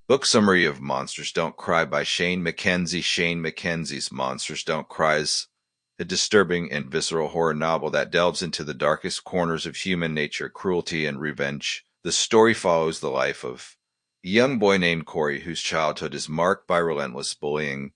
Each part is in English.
Book summary of Monsters Don't Cry by Shane McKenzie. Shane McKenzie's Monsters Don't Cry is a disturbing and visceral horror novel that delves into the darkest corners of human nature, cruelty, and revenge. The story follows the life of a young boy named Cory, whose childhood is marked by relentless bullying,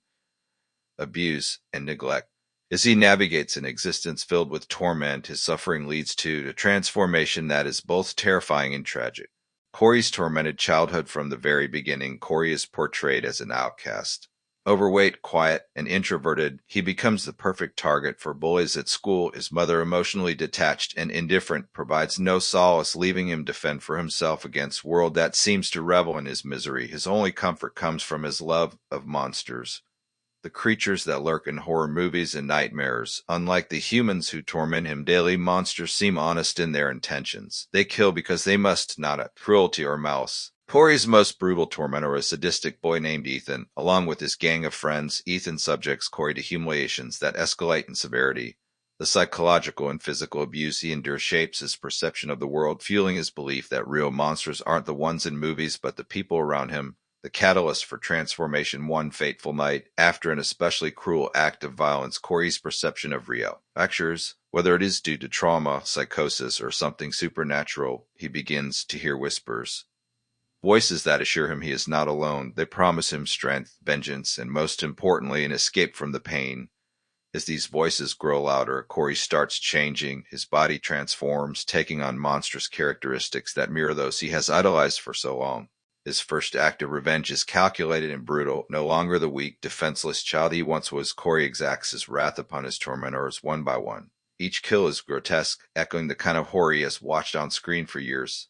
abuse, and neglect. As he navigates an existence filled with torment, his suffering leads to a transformation that is both terrifying and tragic. Cory's tormented childhood. From the very beginning, Cory is portrayed as an outcast. Overweight, quiet, and introverted, he becomes the perfect target for bullies at school. His mother, emotionally detached and indifferent, provides no solace, leaving him to fend for himself against a world that seems to revel in his misery. His only comfort comes from his love of monsters, the creatures that lurk in horror movies and nightmares. Unlike the humans who torment him daily, monsters seem honest in their intentions. They kill because they must, not out of cruelty or malice. Cory's most brutal tormentor is a sadistic boy named Ethan. Along with his gang of friends, Ethan subjects Cory to humiliations that escalate in severity. The psychological and physical abuse he endures shapes his perception of the world, fueling his belief that real monsters aren't the ones in movies but the people around him. The catalyst for transformation. One fateful night, after an especially cruel act of violence, Cory's perception of Rio fractures. Whether it is due to trauma, psychosis, or something supernatural, he begins to hear whispers. Voices that assure him he is not alone. They promise him strength, vengeance, and most importantly, an escape from the pain. As these voices grow louder, Cory starts changing. His body transforms, taking on monstrous characteristics that mirror those he has idolized for so long. His first act of revenge is calculated and brutal. No longer the weak, defenseless child he once was, Cory exacts his wrath upon his tormentors one by one. Each kill is grotesque, echoing the kind of horror he has watched on screen for years.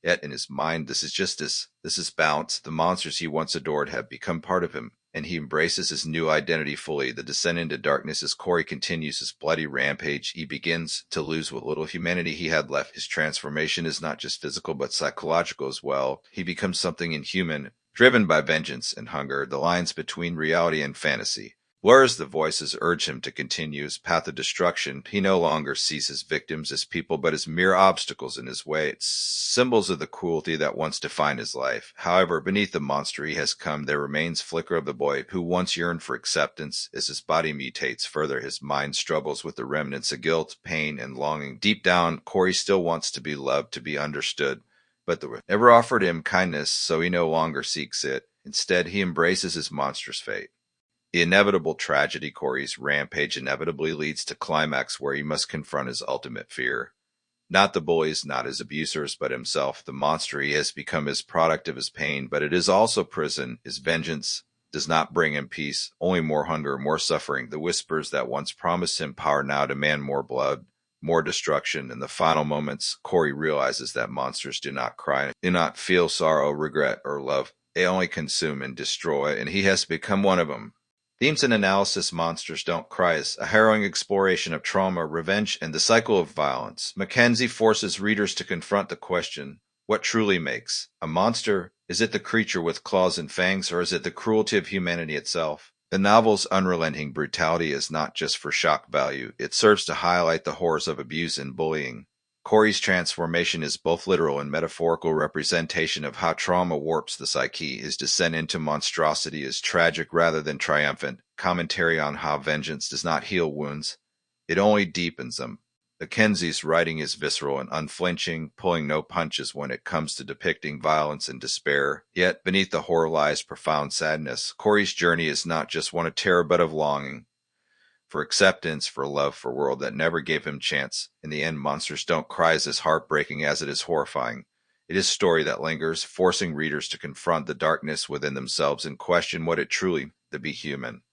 Yet in his mind, this is justice. This is balance. The monsters he once adored have become part of him, and he embraces his new identity fully. The descent into darkness. As Cory continues his bloody rampage, he begins to lose what little humanity he had left. His transformation is not just physical but psychological as well. He becomes something inhuman, driven by vengeance and hunger. The lines between reality and fantasy blurs. The voices urge him to continue his path of destruction. He no longer sees his victims as people, but as mere obstacles in his way, symbols of the cruelty that once defined his life. However, beneath the monster he has come, there remains flicker of the boy who once yearned for acceptance. As his body mutates further, his mind struggles with the remnants of guilt, pain, and longing. Deep down, Cory still wants to be loved, to be understood, but the world never offered him kindness, so he no longer seeks it. Instead, he embraces his monstrous fate. The inevitable tragedy. Cory's rampage inevitably leads to climax where he must confront his ultimate fear. Not the bullies, not his abusers, but himself. The monster he has become is product of his pain, but it is also prison. His vengeance does not bring him peace, only more hunger, more suffering. The whispers that once promised him power now demand more blood, more destruction. In the final moments, Cory realizes that monsters do not cry, do not feel sorrow, regret, or love. They only consume and destroy, and he has become one of them. Themes and analysis. Monsters Don't Cry is a harrowing exploration of trauma, revenge, and the cycle of violence. McKenzie forces readers to confront the question, what truly makes a monster? Is it the creature with claws and fangs, or is it the cruelty of humanity itself? The novel's unrelenting brutality is not just for shock value. It serves to highlight the horrors of abuse and bullying. Cory's transformation is both literal and metaphorical representation of how trauma warps the psyche. His descent into monstrosity is tragic rather than triumphant, commentary on how vengeance does not heal wounds, it only deepens them. Mackenzie's writing is visceral and unflinching, pulling no punches when it comes to depicting violence and despair. Yet beneath the horror lies profound sadness. Cory's journey is not just one of terror but of longing. For acceptance, for love, for a world that never gave him chance. In the end, Monsters Don't Cry is as heartbreaking as it is horrifying. It is a story that lingers, forcing readers to confront the darkness within themselves and question what it truly to be human.